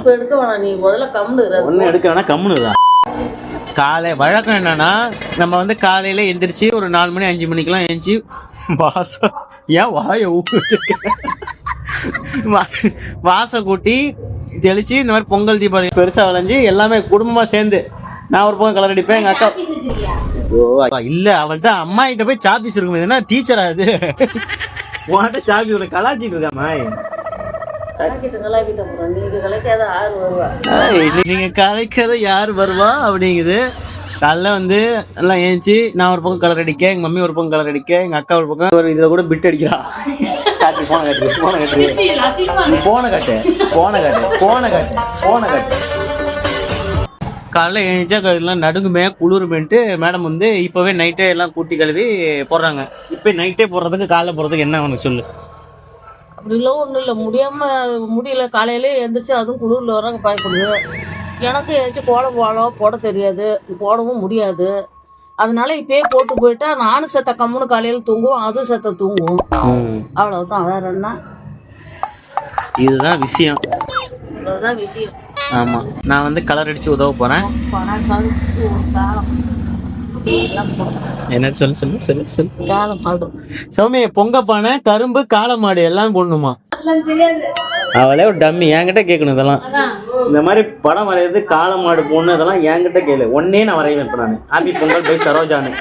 இப்ப எடுக்க வேணாம், நீ முதல்ல கம்முனு ஒண்ணு எடுக்க வேணா கம்முனுதான். காலை வழக்கம் என்னன்னா நம்ம வந்து காலையில எந்திரிச்சு ஒரு 4 மணி 5 மணிக்கெல்லாம் எழுந்துச்சு வாசம் ஏன் வாயை வாசம் கூட்டி தெளிச்சு இந்த மாதிரி பொங்கல் தீபாவளி பெருசா விளைஞ்சு எல்லாமே குடும்பமா சேர்ந்து நான் ஒரு பக்கம் கலர் அடிப்பேன், எங்க அக்கா இல்ல அவள்கிட்ட அம்மா கிட்ட போய் சாப்பீஸ் இருக்கும். என்ன டீச்சரா அது உன்கிட்ட சாப்பீஸ் கலாச்சிட்டு இருக்காமா? நீங்க கலைக்காத யாரு வருவா அப்படிங்குது. காலைல வந்து எல்லாம் ஏஞ்சி நான் ஒரு பக்கம் கலர் அடிக்க, எங்க மம்மி ஒரு பக்கம் கலர் அடிக்க, எங்க அக்கா ஒரு பக்கம் ஒரு இதுல கூட பிட் அடிக்கிறா. போன காலைல எழுந்தா எல்லாம் நடுங்குமே குளிருமேன்ட்டு மேடம் வந்து இப்பவே நைட்டே எல்லாம் கூட்டி கழுவி போடுறாங்க. இப்ப நைட்டே போடுறதுக்கு காலைல போடுறதுக்கு என்ன உனக்கு சொல்லு? அப்படிலாம் ஒன்றும் இல்லை, முடியல காலையிலே எழுந்திரிச்சு அதுவும் குளிரில் வராங்க பயப்படுது. எனக்கு ஏதாச்சும் கோலம் போட தெரியாது, போடவும் முடியாது. அதனால இப்பயே போட்டு போயிட்டா நானும் செத்த கம்முன்னு காலையில் தூங்குவோம், அதுவும் செத்த தூங்குவோம். அவ்வளவுதான், வேற என்ன? இதுதான் விஷயம். அவ்வளவுதான் விஷயம். ஆமா, நான் வந்து கலர் அடிச்சு உதவ போறேன். என்ன சொல்லு சௌமி, பொங்க பானை, கரும்பு, காளை மாடு எல்லாம் போடணுமா? அவளே ஒரு டம்மி, என்கிட்ட கேட்கணும் இதெல்லாம். இந்த மாதிரி படம் வரைகிறது, காளை மாடு போடணும், இதெல்லாம் என்கிட்ட கேளு. ஒன்னே நான் வரைவேன். இப்ப நான் ஹாப்பி பொங்கல் பை சரோஜானு